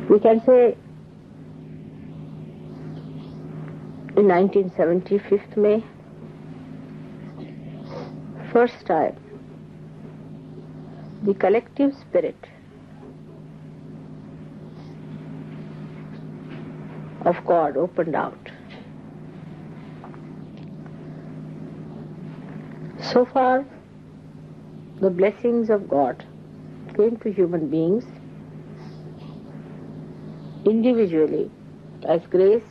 We can say in 1970, 5th May, first time, the collective spirit of God opened out. So far, the blessings of God came to human beings individually as grace,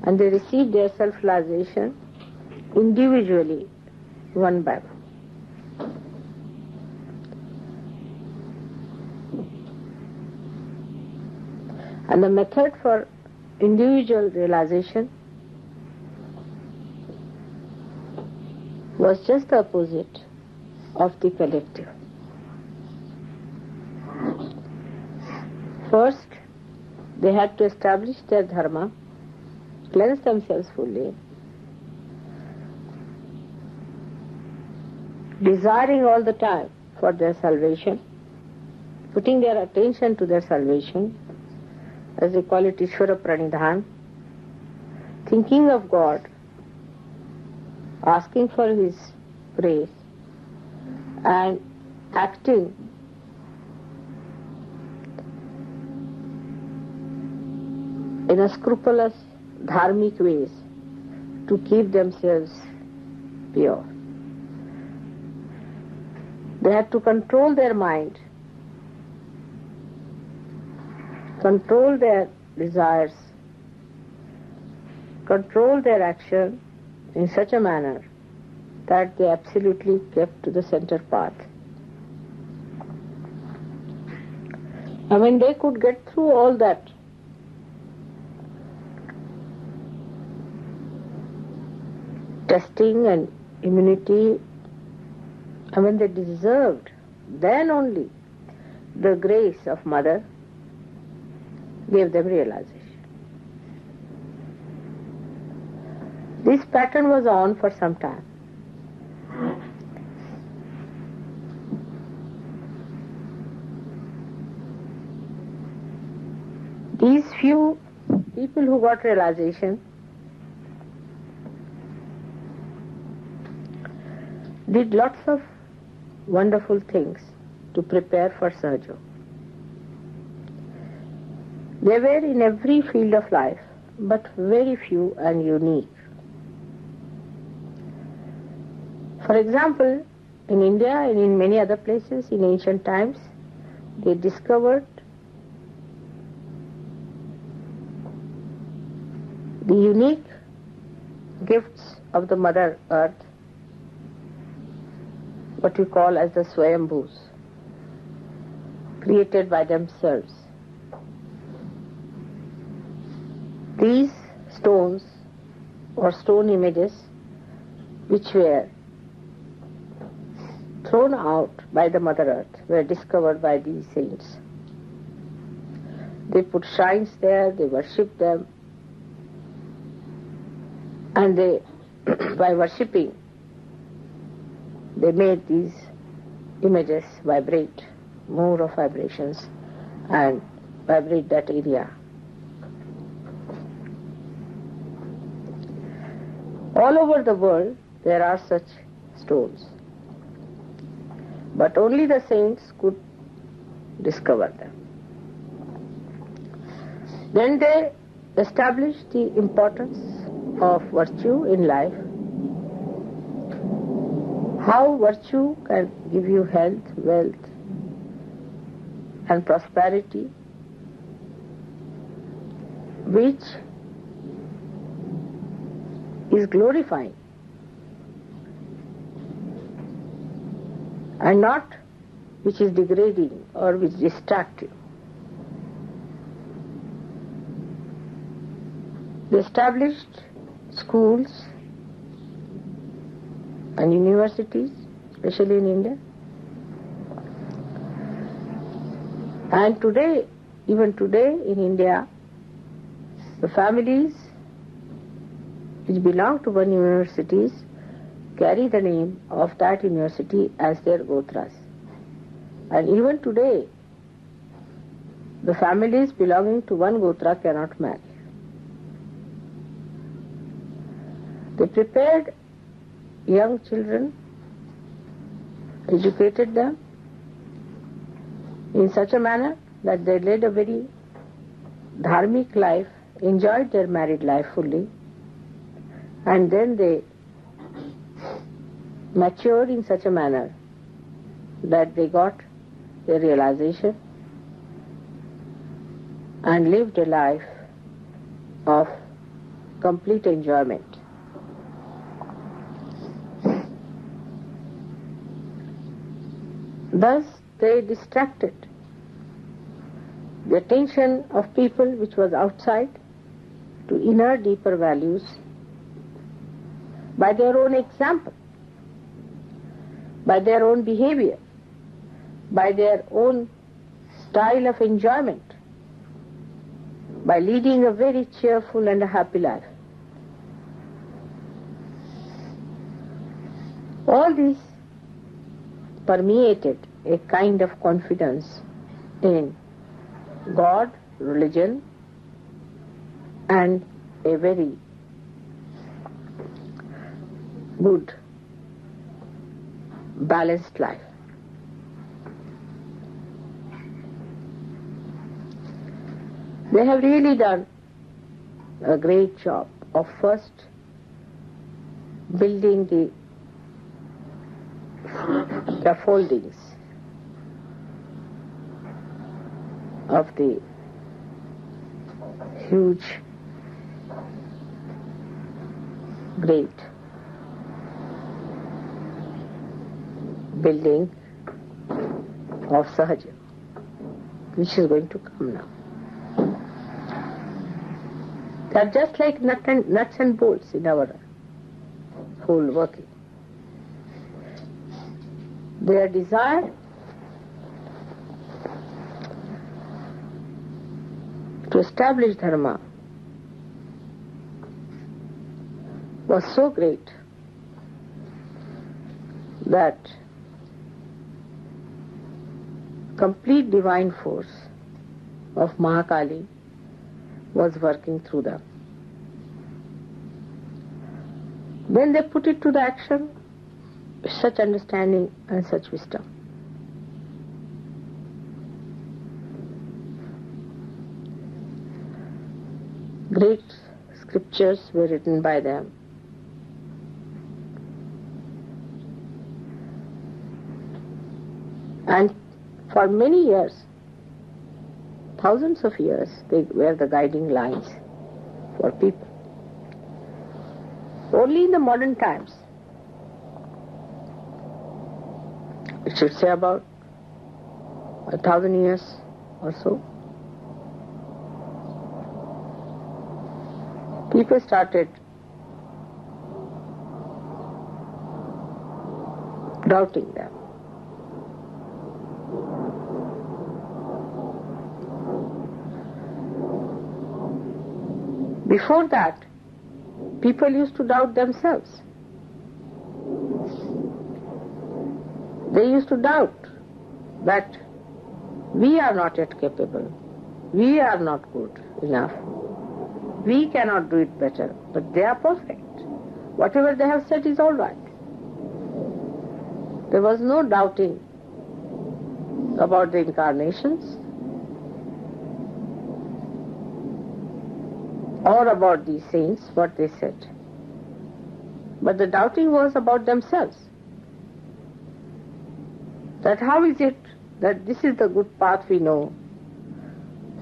and they received their self-realization individually, one by one. And the method for individual realization was just the opposite of the collective. First, they had to establish their dharma, cleanse themselves fully, desiring all the time for their salvation, putting their attention to their salvation, as they call it Ishvara Pranidhan, thinking of God, asking for His grace, and acting in a scrupulous dharmic ways to keep themselves pure. They had to control their mind, control their desires, control their action in such a manner that they absolutely kept to the center path. And when they could get through all that, testing and immunity, and when they deserved, then only the grace of Mother gave them realization. This pattern was on for some time. These few people who got realization did lots of wonderful things to prepare for Sahaja. They were in every field of life, but very few and unique. For example, in India and in many other places in ancient times, they discovered the unique gifts of the Mother Earth, what we call as the Swayambhus, created by themselves. These stones or stone images which were thrown out by the Mother Earth were discovered by these saints. They put shrines there, they worshipped them, and they, by worshipping, they made these images vibrate, more of vibrations, and vibrate that area. All over the world there are such stones, but only the saints could discover them. Then they established the importance of virtue in life, how virtue can give you health, wealth, and prosperity, which is glorifying and not which is degrading or which distracts you. They established schools and universities, especially in India. And today, even today in India, the families which belong to one universities carry the name of that university as their gotras. And even today, the families belonging to one Gotra cannot marry. They prepared young children, educated them in such a manner that they led a very dharmic life, enjoyed their married life fully, and then they matured in such a manner that they got their realization and lived a life of complete enjoyment. Thus they distracted the attention of people which was outside to inner deeper values by their own example, by their own behavior, by their own style of enjoyment, by leading a very cheerful and a happy life. All this permeated a kind of confidence in God, religion, and a very good, balanced life. They have really done a great job of first building the scaffoldings of the huge, great building of Sahaja, which is going to come now. They are just like nuts and bolts in our whole working. Their desire to establish dharma was so great that complete divine force of Mahakali was working through them. Then they put it to the action with such understanding and such wisdom. Great scriptures were written by them. And for many years, thousands of years, they were the guiding lines for people. Only in the modern times, it should say about 1,000 years or so, people started doubting them. Before that, people used to doubt themselves. They used to doubt that we are not yet capable, we are not good enough, we cannot do it better, but they are perfect. Whatever they have said is all right. There was no doubting about the incarnations or about these saints, what they said. But the doubting was about themselves. That how is it that this is the good path we know,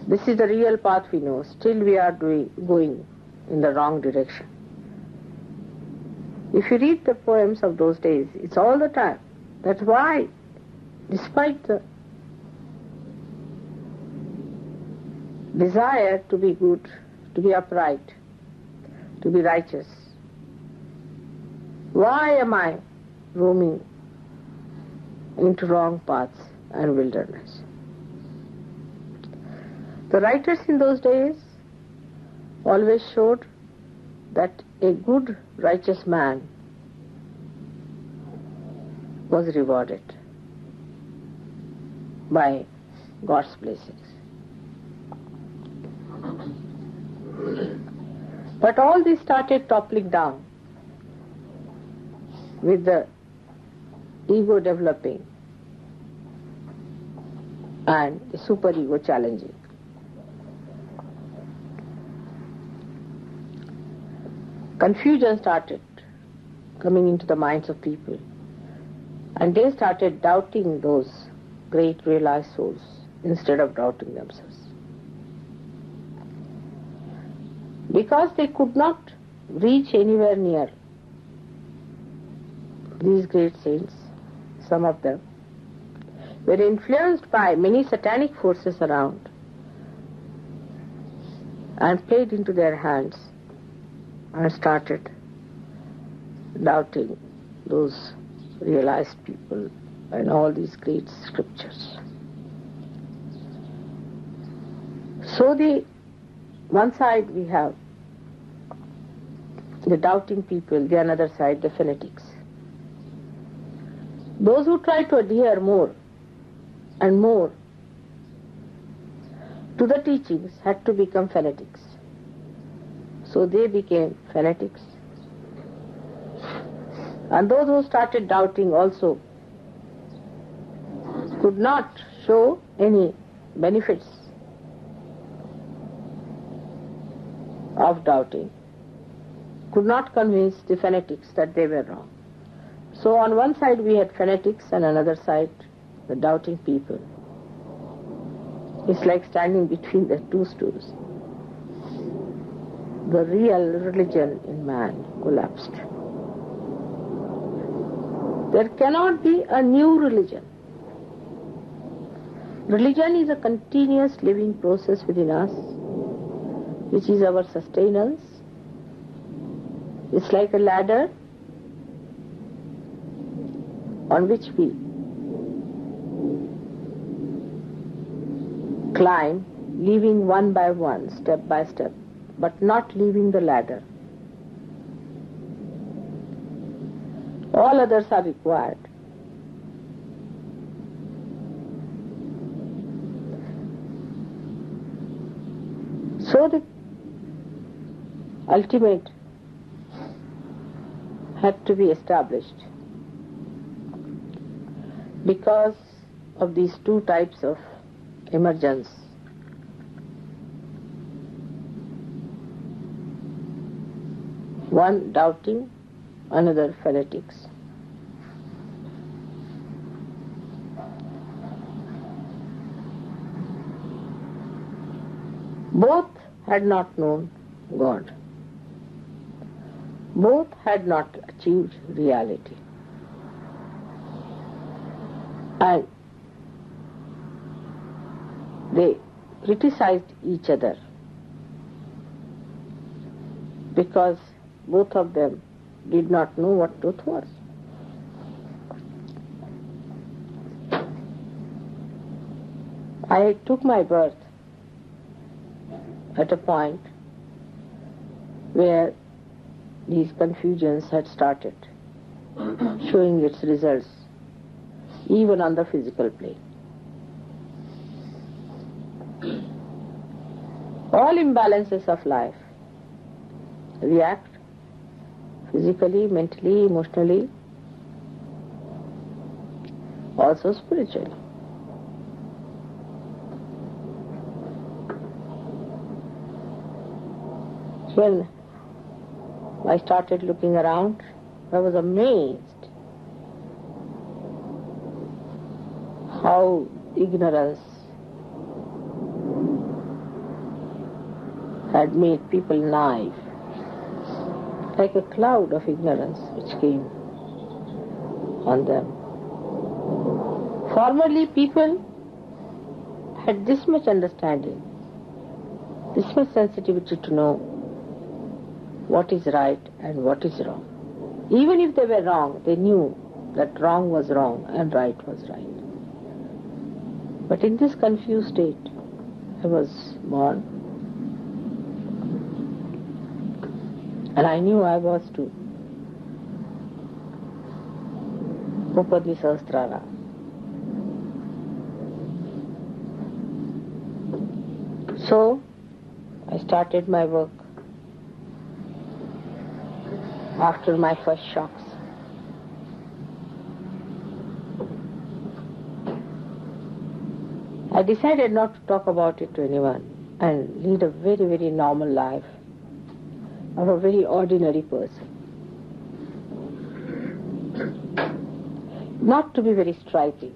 this is the real path we know, still we are going in the wrong direction. If you read the poems of those days, it's all the time. That's why, despite the desire to be good, to be upright, to be righteous, why am I roaming into wrong paths and wilderness? The writers in those days always showed that a good, righteous man was rewarded by God's blessings. But all this started toppling down with the ego developing and the superego challenging. Confusion started coming into the minds of people, and they started doubting those great realized souls instead of doubting themselves. Because they could not reach anywhere near these great saints, some of them were influenced by many satanic forces around and played into their hands and started doubting those realized people and all these great scriptures. So one side we have the doubting people, the another side the fanatics. Those who try to adhere more and more to the teachings had to become fanatics. So they became fanatics. And those who started doubting also could not show any benefits of doubting, could not convince the fanatics that they were wrong. So on one side we had fanatics and another side the doubting people. It's like standing between the two stools. The real religion in man collapsed. There cannot be a new religion. Religion is a continuous living process within us, which is our sustenance. It's like a ladder on which we climb, leaving one by one, step by step, but not leaving the ladder. All others are required. So the ultimate had to be established because of these two types of emergence. One doubting, another fanatics. Both had not known God. Both had not achieved reality. And they criticized each other because both of them did not know what truth was. I took my birth at a point where these confusions had started showing its results even on the physical plane. All imbalances of life react physically, mentally, emotionally, also spiritually. When I started looking around, I was amazed how ignorance had made people naive, like a cloud of ignorance which came on them. Formerly people had this much understanding, this much sensitivity to know what is right and what is wrong. Even if they were wrong, they knew that wrong was wrong and right was right. But in this confused state, I was born, and I knew I was to open the Sahasrara. So I started my work after my first shocks. I decided not to talk about it to anyone and lead a very, very normal life of a very ordinary person. Not to be very striking.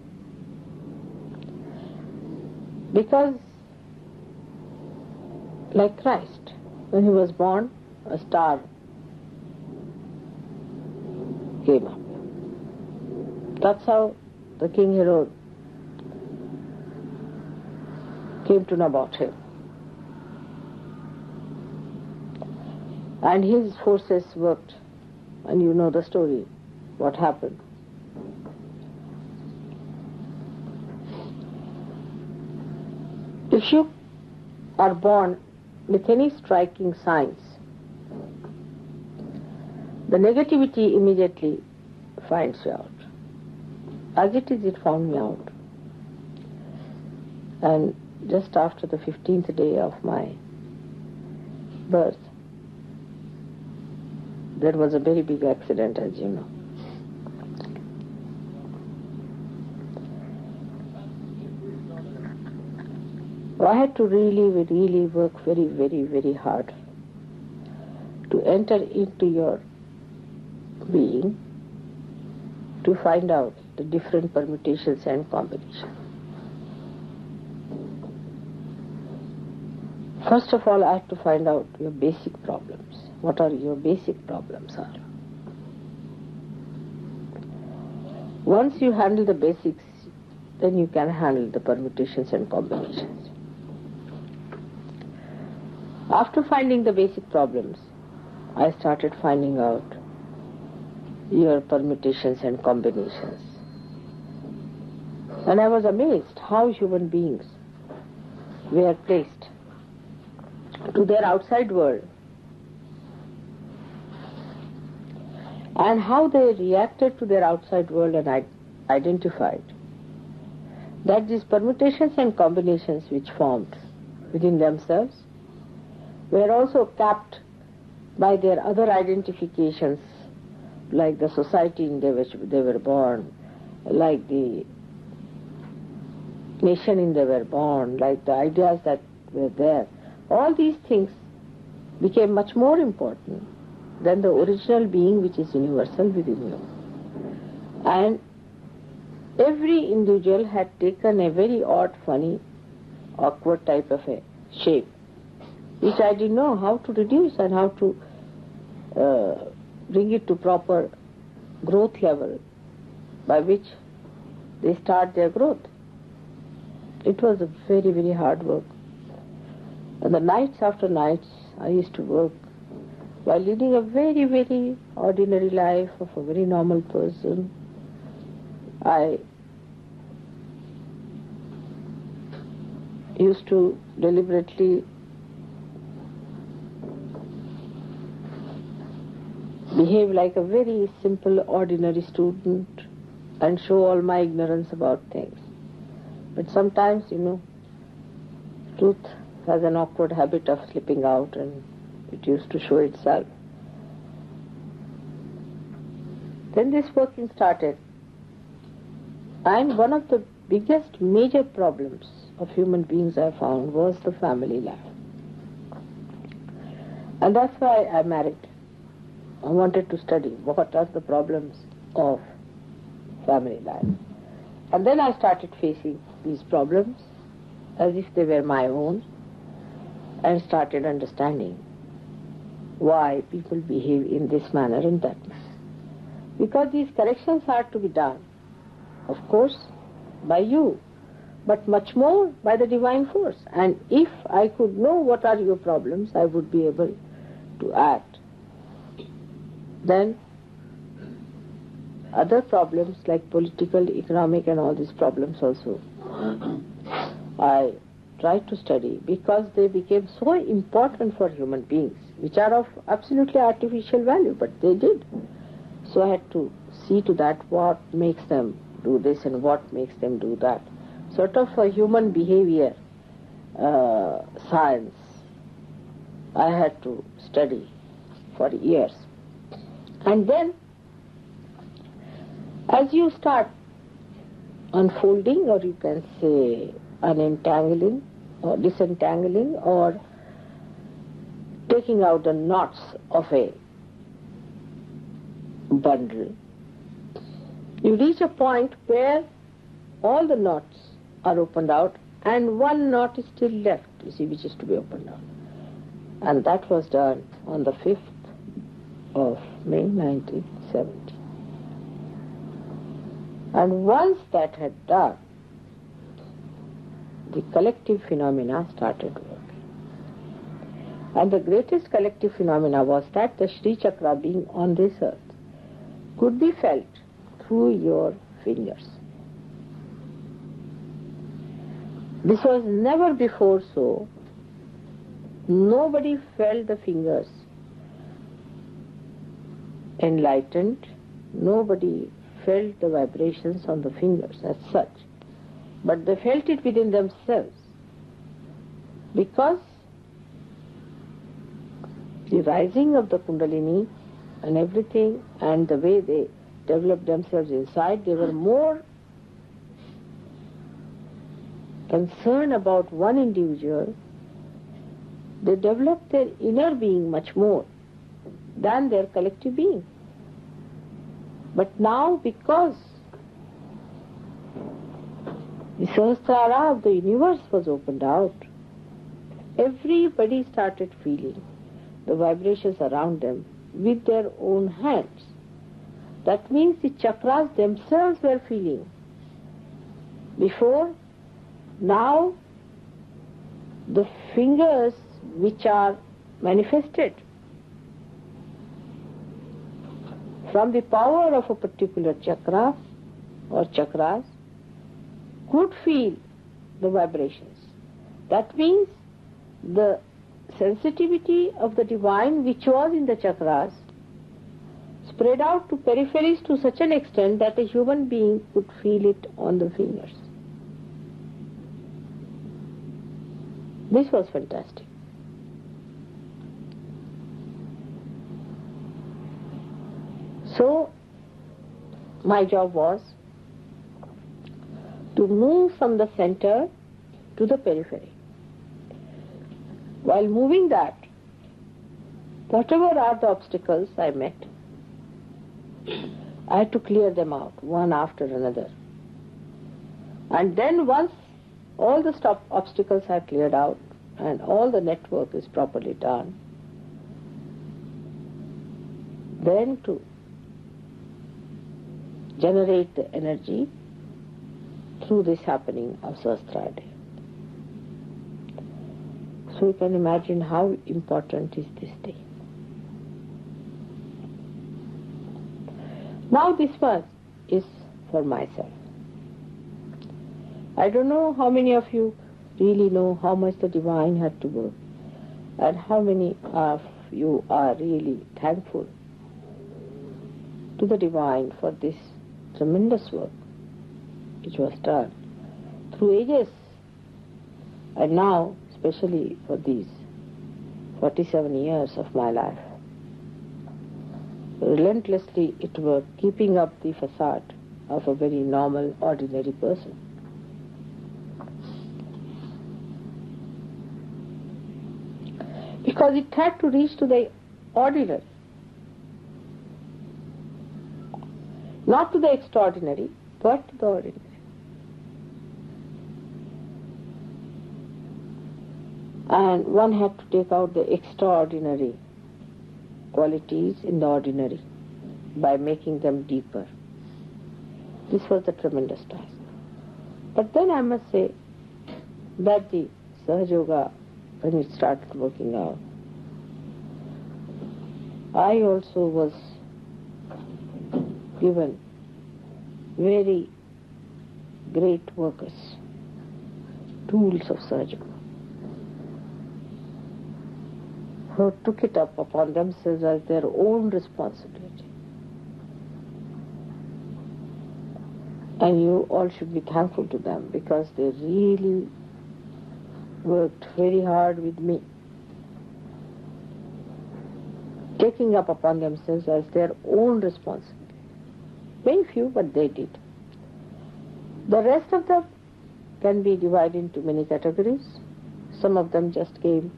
Because, like Christ, when he was born, a star came up. That's how the King Herod came to know about him. And his forces worked, and you know the story, what happened. If you are born with any striking signs, the negativity immediately finds you out. As it is, it found me out. And just after the 15th day of my birth, there was a very big accident, as you know. I had to really work very hard to enter into your being to find out the different permutations and combinations. First of all, I had to find out your basic problems. What are your basic problems are. Once you handle the basics, then you can handle the permutations and combinations. After finding the basic problems, I started finding out your permutations and combinations. And I was amazed how human beings were placed to their outside world and how they reacted to their outside world and identified that these permutations and combinations which formed within themselves were also capped by their other identifications, like the society in which they were born, like the nation in they were born, like the ideas that were there. All these things became much more important than the original being which is universal within you. And every individual had taken a very odd, funny, awkward type of a shape, which I didn't know how to reduce and how to bring it to proper growth level by which they start their growth. It was a very hard work. And the nights after nights I used to work while leading a very ordinary life of a very normal person. I used to deliberately behave like a very simple, ordinary student and show all my ignorance about things. But sometimes, truth has an awkward habit of slipping out and it used to show itself. Then this working started. And one of the biggest major problems of human beings I found was the family life. And that's why I married. I wanted to study what are the problems of family life. And then I started facing these problems as if they were my own and started understanding why people behave in this manner and that manner. Because these corrections are to be done, of course, by you, but much more by the divine force. And if I could know what are your problems, I would be able to act. Then other problems like political, economic and all these problems also I tried to study because they became so important for human beings, which are of absolutely artificial value, but they did. So I had to see to that what makes them do this and what makes them do that. Sort of a human behavior science I had to study for years. And then, as you start unfolding, or you can say unentangling, or disentangling, or taking out the knots of a bundle, you reach a point where all the knots are opened out and one knot is still left, you see, which is to be opened out. And that was done on the 5th of May 1970. And once that had done, the collective phenomena started working. And the greatest collective phenomena was that the Sri Chakra, being on this earth, could be felt through your fingers. This was never before so. Nobody felt the fingers enlightened. Nobody felt the vibrations on the fingers as such. But they felt it within themselves. Because the rising of the Kundalini and everything, and the way they developed themselves inside, they were more concerned about one individual. They developed their inner being much more than their collective being. But now, because the Sahasrara of the universe was opened out, everybody started feeling the vibrations around them with their own hands. That means the chakras themselves were feeling. Before, now, the fingers which are manifested from the power of a particular chakra or chakras could feel the vibrations. That means the sensitivity of the divine which was in the chakras spread out to peripheries to such an extent that a human being could feel it on the fingers. This was fantastic. So, my job was to move from the center to the periphery. While moving that, whatever are the obstacles I met, I had to clear them out, one after another. And then once all the obstacles are cleared out and all the network is properly done, then to generate the energy through this happening of Sahasrara Day. So you can imagine how important is this day. Now this one is for myself. I don't know how many of you really know how much the divine had to go, and how many of you are really thankful to the divine for this tremendous work which was done through ages, and now especially for these 47 years of my life. Relentlessly it was keeping up the facade of a very normal, ordinary person. Because it had to reach to the ordinary, not to the extraordinary, but to the ordinary. And one had to take out the extraordinary qualities in the ordinary by making them deeper. This was the tremendous task. But then I must say that the Sahaja Yoga, when it started working out, I also was given very great workers, tools of Sahaja Yoga, who took it up upon themselves as their own responsibility. And you all should be thankful to them, because they really worked very hard with me taking up upon themselves as their own responsibility. Very few, but they did. The rest of them can be divided into many categories. Some of them just came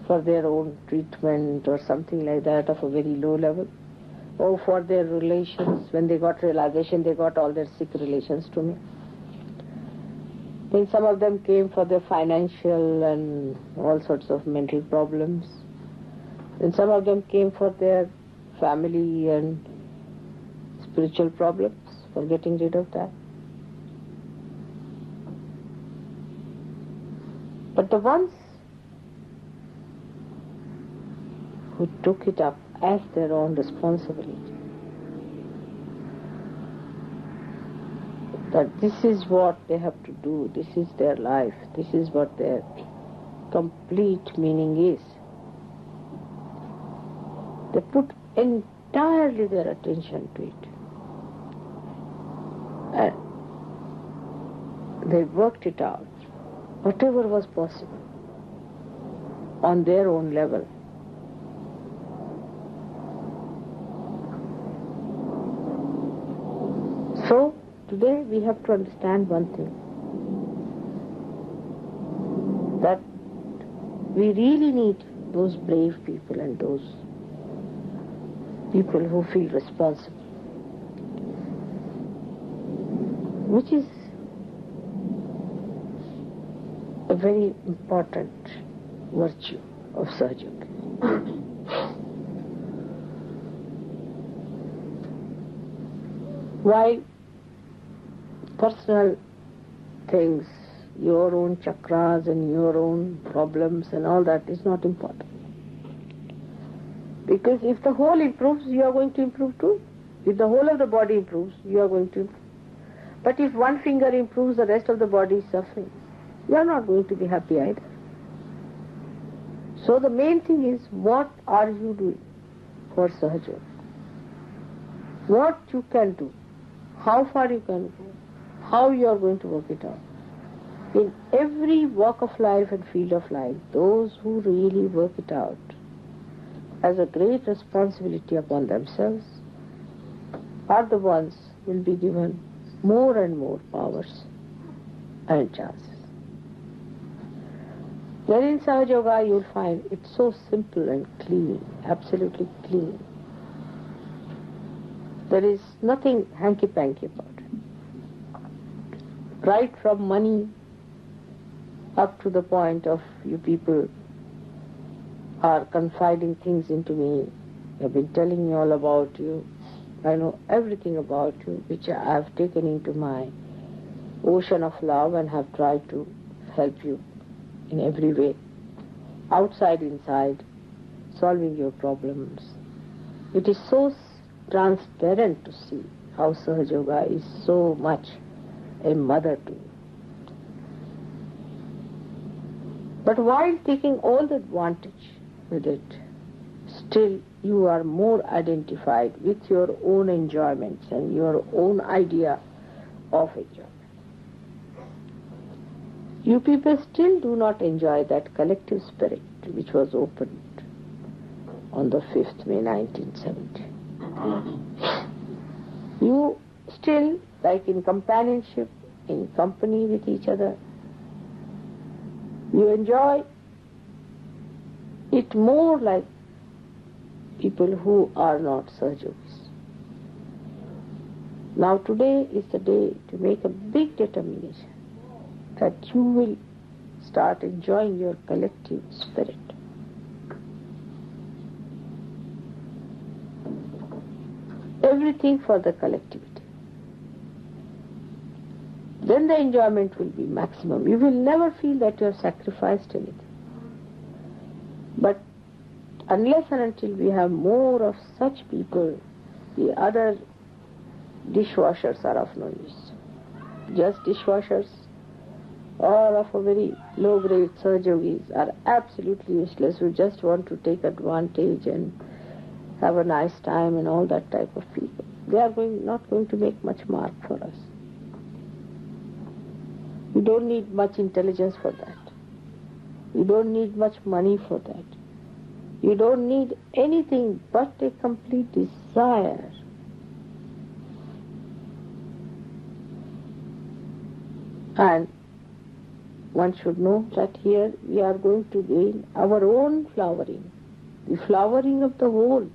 for their own treatment or something like that of a very low level, or for their relations. When they got realization, they got all their sick relations to me. Then some of them came for their financial and all sorts of mental problems. Then some of them came for their family and spiritual problems, for getting rid of that. But the ones who took it up as their own responsibility, that this is what they have to do, this is their life, this is what their complete meaning is. They put entirely their attention to it. And they worked it out, whatever was possible, on their own level. So, today we have to understand one thing, that we really need those brave people and those people who feel responsible, which is a very important virtue of Sahaja-yoga. While personal things, your own chakras and your own problems and all that is not important. Because if the whole improves, you are going to improve too. If the whole of the body improves, you are going to improve. But if one finger improves, the rest of the body is suffering. You are not going to be happy either. So the main thing is, what are you doing for Sahaja? What you can do, how far you can go, how you are going to work it out. In every walk of life and field of life, those who really work it out as a great responsibility upon themselves are the ones who will be given more and more powers and chances. Then in Sahaja Yoga you will find it's so simple and clean, absolutely clean. There is nothing hanky-panky about it. Right from money up to the point of you people are confiding things into me. I've been telling you all about you. I know everything about you, which I have taken into my ocean of love and have tried to help you in every way, outside, inside, solving your problems. It is so transparent to see how Sahaja Yoga is so much a mother to you. But while taking all the advantage with it, still you are more identified with your own enjoyments and your own idea of enjoyment. You people still do not enjoy that collective spirit which was opened on the 5th May 1970. You still, like in companionship, in company with each other, you enjoy it more like people who are not Sahaja-yogis. Now today is the day to make a big determination that you will start enjoying your collective spirit. Everything for the collectivity. Then the enjoyment will be maximum. You will never feel that you have sacrificed anything. But unless and until we have more of such people, the other dishwashers are of no use. Just dishwashers or of a very low-grade Sahaja-yogis are absolutely useless, who just want to take advantage and have a nice time and all that type of people. They are not going to make much mark for us. You don't need much intelligence for that. You don't need much money for that. You don't need anything but a complete desire. And one should know that here we are going to gain our own flowering, the flowering of the whole,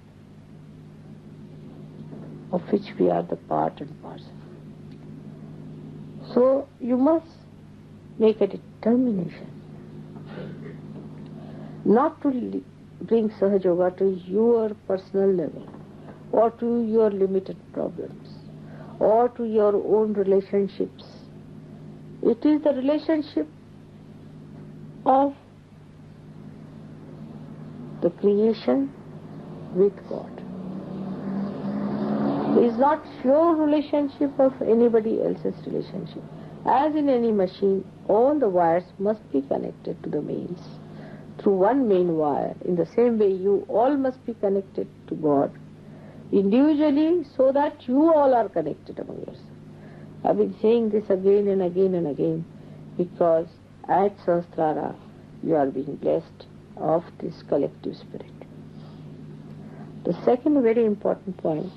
of which we are the part and parcel. So you must make a determination not to bring Sahaja Yoga to your personal level, or to your limited problems, or to your own relationships. It is the relationship of the creation with God. It is not your relationship of anybody else's relationship. As in any machine, all the wires must be connected to the mains through one main wire. In the same way, you all must be connected to God individually, so that you all are connected among yourselves. I've been saying this again and again and again, because at Sahasrara you are being blessed of this collective spirit. The second very important point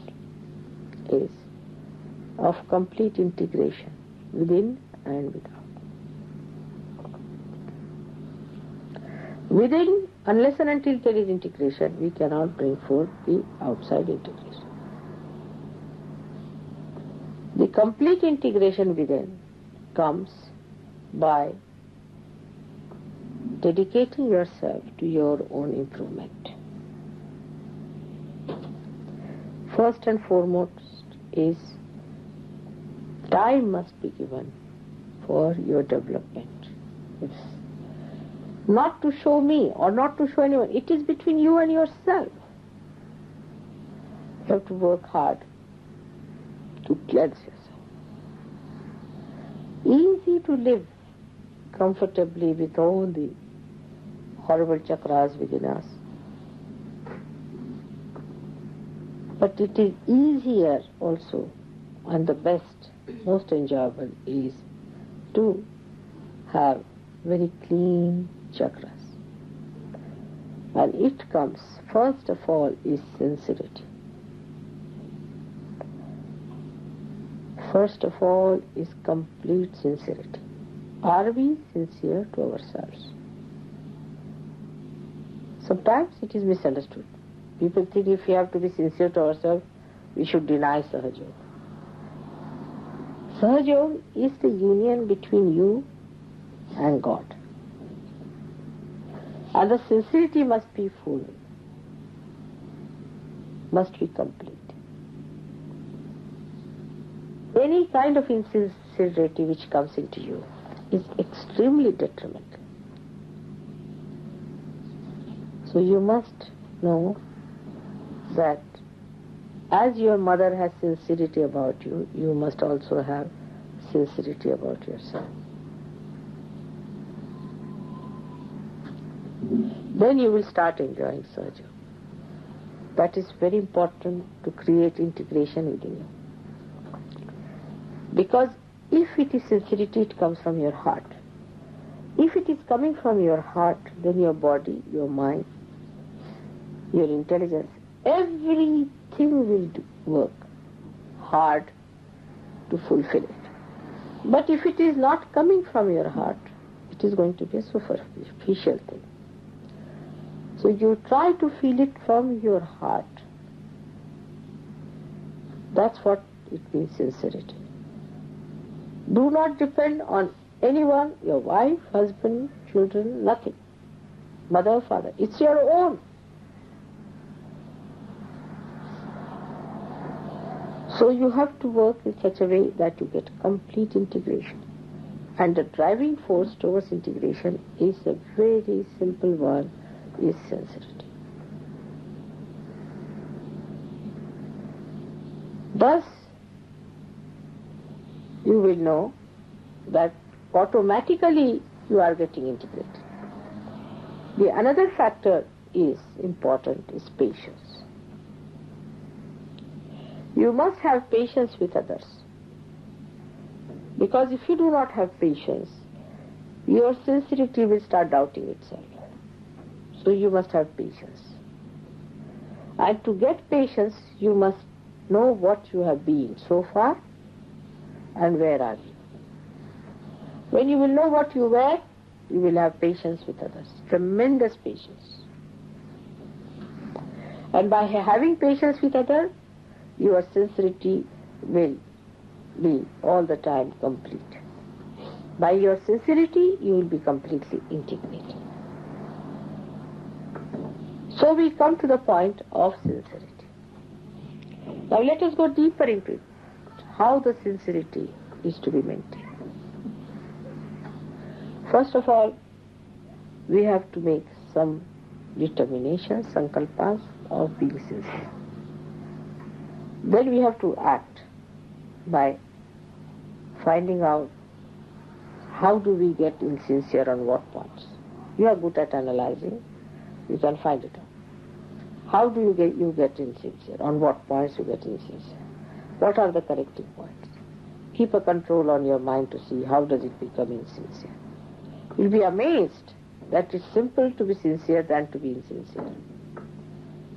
is of complete integration within and without. Within, unless and until there is integration, we cannot bring forth the outside integration. The complete integration within comes by dedicating yourself to your own improvement. First and foremost is time must be given for your development. It's not to show me or not to show anyone. It is between you and yourself. You have to work hard to cleanse yourself. Easy to live comfortably with all the horrible chakras within us. But it is easier also, and the best, most enjoyable is to have very clean chakras. And it comes, first of all, is sincerity. First of all is complete sincerity. Are we sincere to ourselves? Sometimes it is misunderstood. People think if we have to be sincere to ourselves, we should deny Sahaja Yoga. Sahaja Yoga is the union between you and God. And the sincerity must be full, must be complete. Any kind of insincerity which comes into you is extremely detrimental. So you must know that as your mother has sincerity about you, you must also have sincerity about yourself. Then you will start enjoying Sahaja Yoga. That is very important to create integration within you. Because if it is sincerity, it comes from your heart. If it is coming from your heart, then your body, your mind, your intelligence, everything will work hard to fulfill it. But if it is not coming from your heart, it is going to be a superficial thing. So you try to feel it from your heart. That's what it means, sincerity. Do not depend on anyone, your wife, husband, children, nothing. Mother, father. It's your own. So you have to work in such a way that you get complete integration. And the driving force towards integration is a very simple one, is sincerity. Thus, you will know that automatically you are getting integrated. The another factor is important, is patience. You must have patience with others. Because if you do not have patience, your sincerity will start doubting itself. So you must have patience. And to get patience, you must know what you have been so far and where are you. When you will know what you were, you will have patience with others, tremendous patience. And by having patience with others, your sincerity will be all the time complete. By your sincerity, you will be completely integrated. So we come to the point of sincerity. Now let us go deeper into it. How the sincerity is to be maintained. First of all, we have to make some determination, sankalpas of being sincere. Then we have to act by finding out how do we get insincere on what points. You are good at analyzing, you can find it out. How do you get insincere? On what points you get insincere? What are the corrective points? Keep a control on your mind to see how does it become insincere. You'll be amazed that it's simple to be sincere than to be insincere.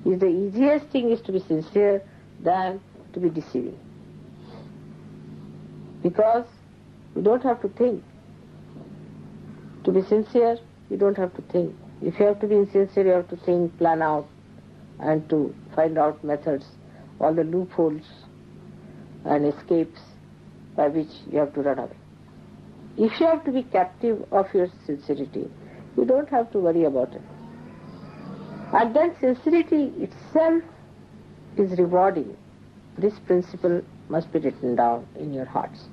It's the easiest thing is to be sincere than to be deceiving. Because you don't have to think. To be sincere, you don't have to think. If you have to be insincere, you have to think, plan out, and to find out methods, all the loopholes and escapes by which you have to run away. If you have to be captive of your sincerity, you don't have to worry about it. And then sincerity itself is rewarding. This principle must be written down in your hearts.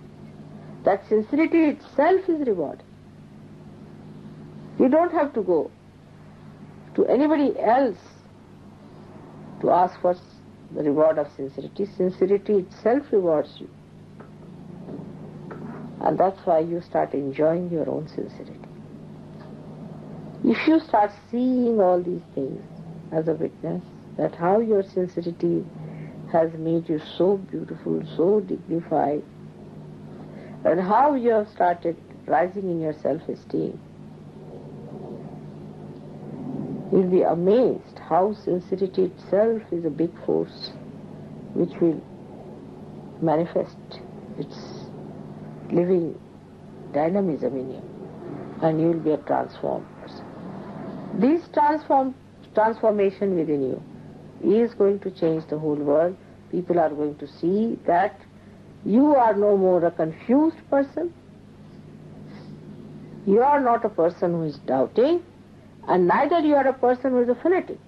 That sincerity itself is rewarding. You don't have to go to anybody else to ask for the reward of sincerity. Sincerity itself rewards you. And that's why you start enjoying your own sincerity. If you start seeing all these things as a witness, that how your sincerity has made you so beautiful, so dignified, and how you have started rising in your self-esteem, you'll be amazed how sincerity itself is a big force which will manifest its living dynamism in you, and you will be a transformed person. This transformation within you is going to change the whole world. People are going to see that you are no more a confused person. You are not a person who is doubting, and neither you are a person who is a fanatic.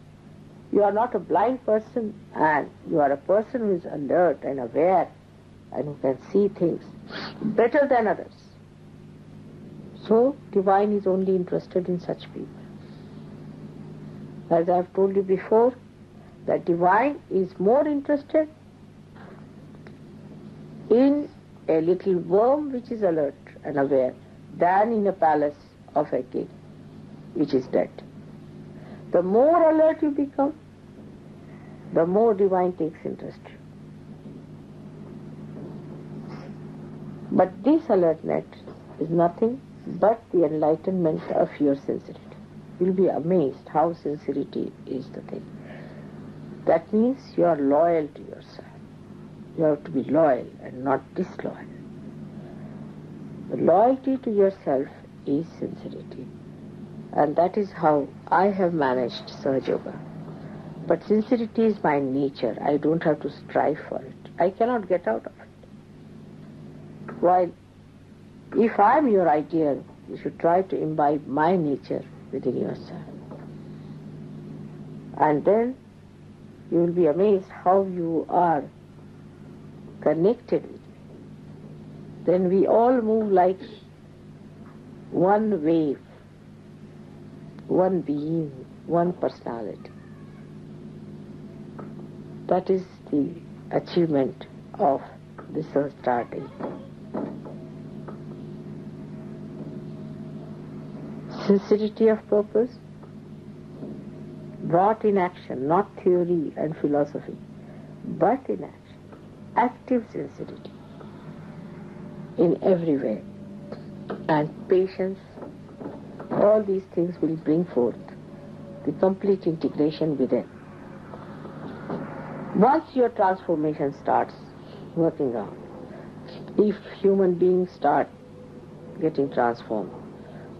You are not a blind person, and you are a person who is alert and aware and who can see things better than others. So, divine is only interested in such people. As I have told you before, that divine is more interested in a little worm which is alert and aware than in a palace of a king which is dead. The more alert you become, the more divine takes interest. But this alertness is nothing but the enlightenment of your sincerity. You'll be amazed how sincerity is the thing. That means you are loyal to yourself. You have to be loyal and not disloyal. The loyalty to yourself is sincerity. And that is how I have managed Sahaja Yoga. But sincerity is my nature. I don't have to strive for it. I cannot get out of it. While if I am your ideal, you should try to imbibe my nature within yourself. And then you will be amazed how you are connected with me. Then we all move like one wave, one being, one personality. That is the achievement of this Sahasrara day. Sincerity of purpose brought in action, not theory and philosophy, but in action. Active sincerity in every way. And patience, all these things will bring forth the complete integration within. Once your transformation starts working out, if human beings start getting transformed,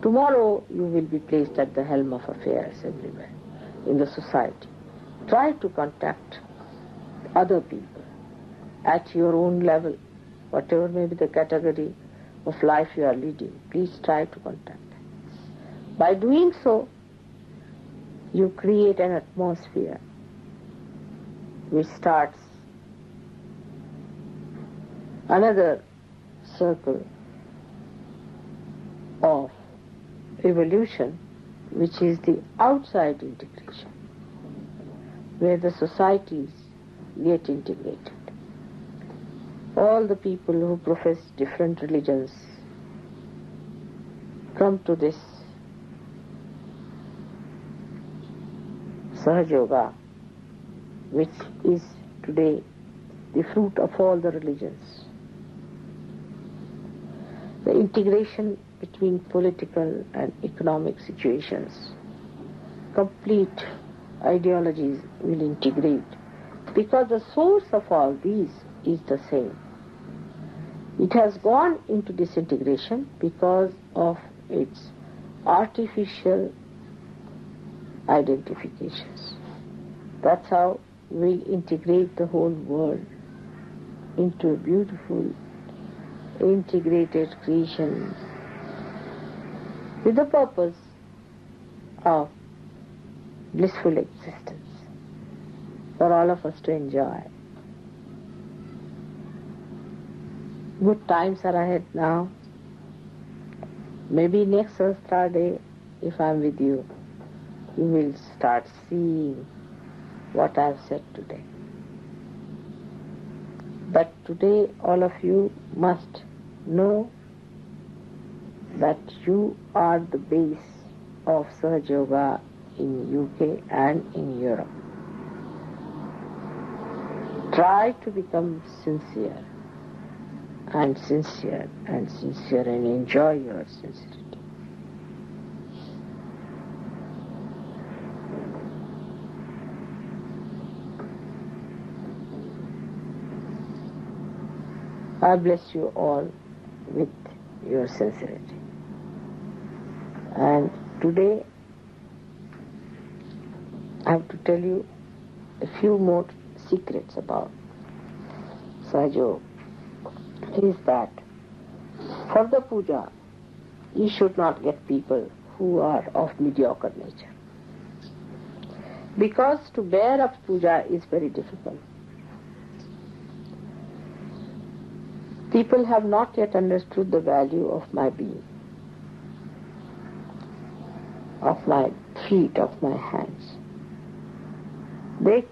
tomorrow you will be placed at the helm of affairs everywhere in the society. Try to contact other people at your own level, whatever may be the category of life you are leading. Please try to contact them. By doing so, you create an atmosphere which starts another circle of evolution, which is the outside integration, where the societies get integrated. All the people who profess different religions come to this Sahaja Yoga, which is today the fruit of all the religions. The integration between political and economic situations, complete ideologies will integrate, because the source of all these is the same. It has gone into disintegration because of its artificial identifications. That's how we integrate the whole world into a beautiful, integrated creation with the purpose of blissful existence for all of us to enjoy. Good times are ahead now. Maybe next Sahasrara day, if I am with you, you will start seeing what I have said today. But today all of you must know that you are the base of Sahaja Yoga in UK and in Europe. Try to become sincere and sincere and sincere and enjoy your sincerity. I bless you all with your sincerity. And today I have to tell you a few more secrets about Sahaja Yoga. Is that for the puja, you should not get people who are of mediocre nature. Because to bear up puja is very difficult. People have not yet understood the value of my being, of my feet, of my hands. They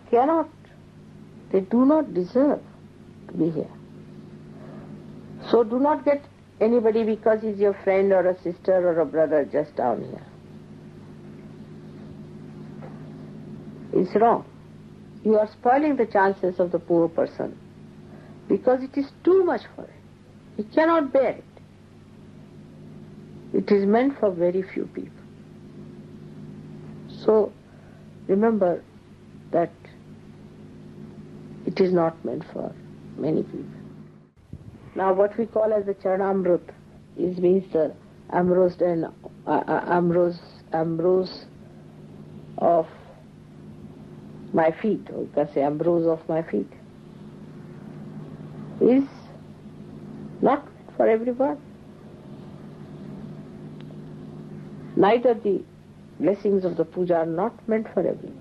do not deserve to be here. So do not get anybody because he's your friend or a sister or a brother just down here. It's wrong. You are spoiling the chances of the poor person because it is too much for him. He cannot bear it. It is meant for very few people. So remember that it is not meant for many people. Now what we call as the Charanamrut means the ambrose of my feet, or you can say ambrose of my feet, is not for everyone. Neither the blessings of the puja are not meant for everyone.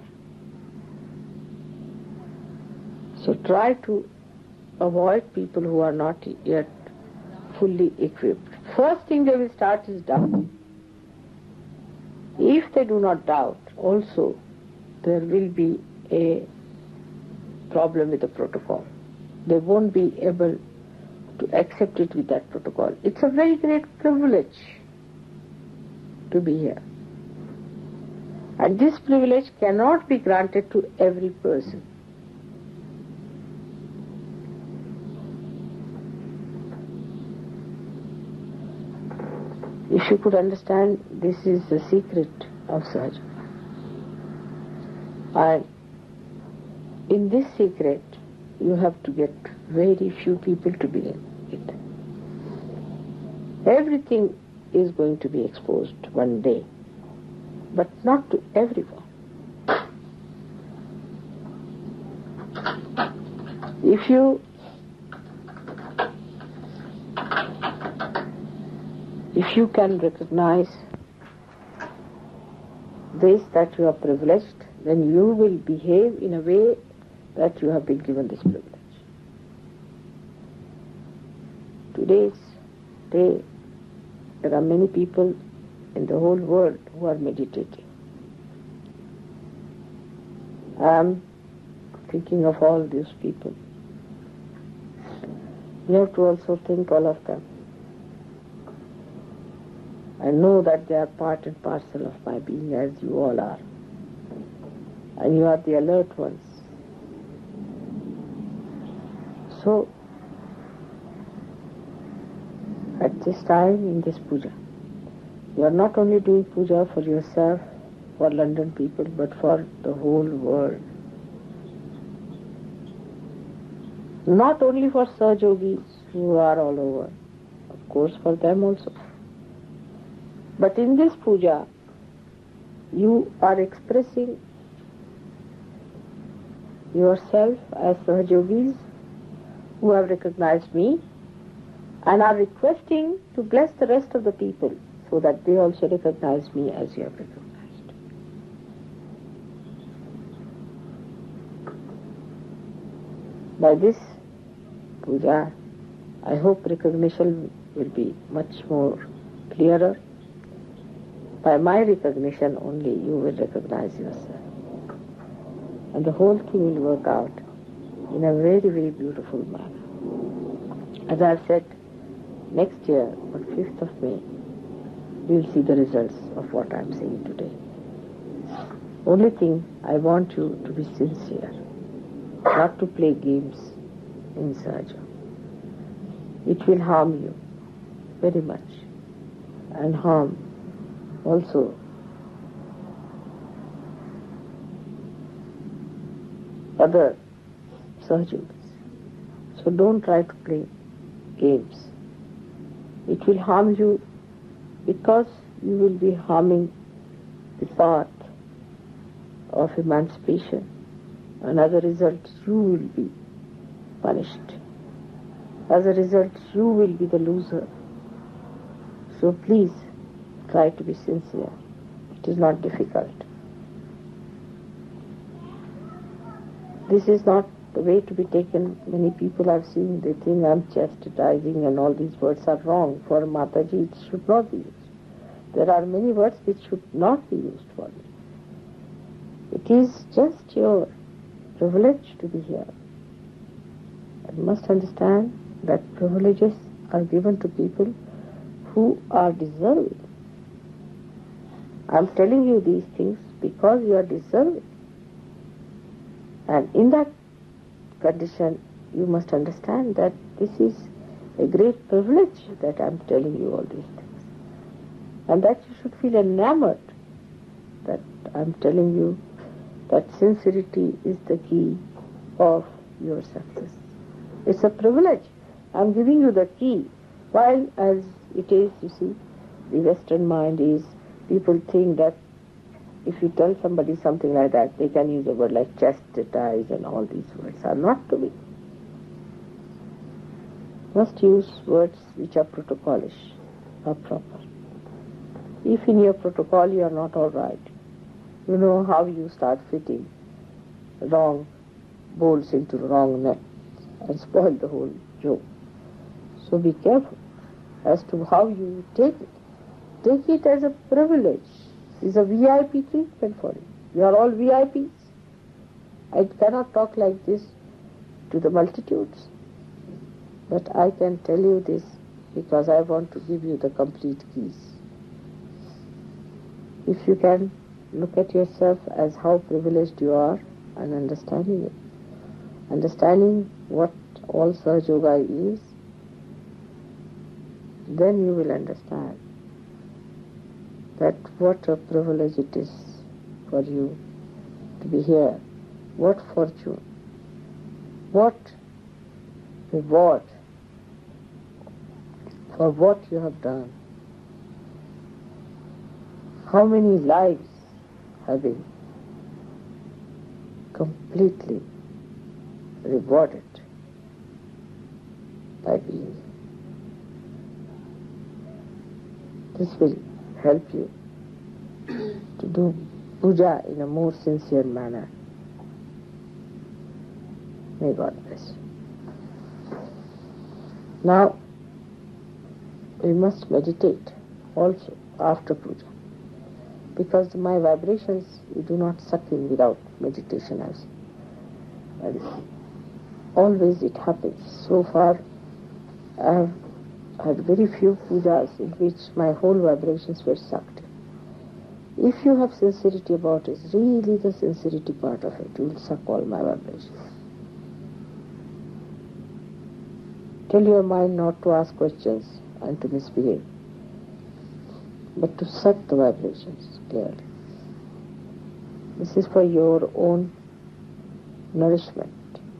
So try to avoid people who are not yet fully equipped. First thing they will start is doubt. If they do not doubt, also there will be a problem with the protocol. They won't be able to accept it with that protocol. It's a very great privilege to be here. And this privilege cannot be granted to every person. If you could understand, this is the secret of Sahaja. And in this secret, you have to get very few people to begin with. Everything is going to be exposed one day, but not to everyone. If you can recognize this, that you are privileged, then you will behave in a way that you have been given this privilege. Today's day, there are many people in the whole world who are meditating. I am thinking of all these people. You have to also think all of them. I know that they are part and parcel of my being, as you all are. And you are the alert ones. So, at this time, in this puja, you are not only doing puja for yourself, for London people, but for the whole world. Not only for Sahajogis who are all over, of course for them also. But in this puja, you are expressing yourself as Sahajogis who have recognized me and are requesting to bless the rest of the people so that they also recognize me as you have recognized. By this puja, I hope recognition will be much more clearer. By my recognition only you will recognize yourself. And the whole thing will work out in a very, very beautiful manner. As I have said, next year, on 5th of May, we will see the results of what I am saying today. Only thing, I want you to be sincere, not to play games in Sahaja. It will harm you very much, and harm also other Sahajogis. So don't try to play games. It will harm you because you will be harming the path of emancipation, and as a result you will be punished. As a result you will be the loser. So please try to be sincere. It is not difficult. This is not the way to be taken. Many people I've seen, they think I'm chastising and all these words are wrong. For Mataji it should not be used. There are many words which should not be used for me. It is just your privilege to be here. You must understand that privileges are given to people who are deserving. I'm telling you these things because you are deserving. And in that condition, you must understand that this is a great privilege that I'm telling you all these things. And that you should feel enamored that I'm telling you that sincerity is the key of your success. It's a privilege. I'm giving you the key. While as it is, you see, the Western mind is, people think that if you tell somebody something like that, they can use a word like chastise and all these words are not to be. Must use words which are protocolish, are proper. If in your protocol you are not all right, you know how you start fitting wrong bolts into wrong nuts and spoil the whole joke. So be careful as to how you take it. Take it as a privilege. It's a VIP treatment for you. You are all VIPs. I cannot talk like this to the multitudes. But I can tell you this because I want to give you the complete keys. If you can look at yourself as how privileged you are and understanding it, understanding what all Sahaja Yoga is, then you will understand that what a privilege it is for you to be here. What fortune what reward for what you have done. How many lives have been completely rewarded by being. This will help you to do puja in a more sincere manner. May God bless you. Now, we must meditate also after puja, because my vibrations you do not suck in without meditation as always it happens. So far I have had very few pujas in which my whole vibrations were sucked. If you have sincerity about it, really the sincerity part of it, you will suck all my vibrations. Tell your mind not to ask questions and to misbehave, but to suck the vibrations clearly. This is for your own nourishment,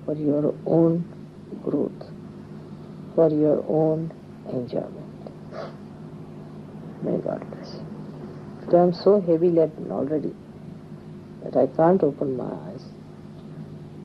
for your own growth, for your own enjoyment. May God bless you. But I am so heavy laden already that I can't open my eyes.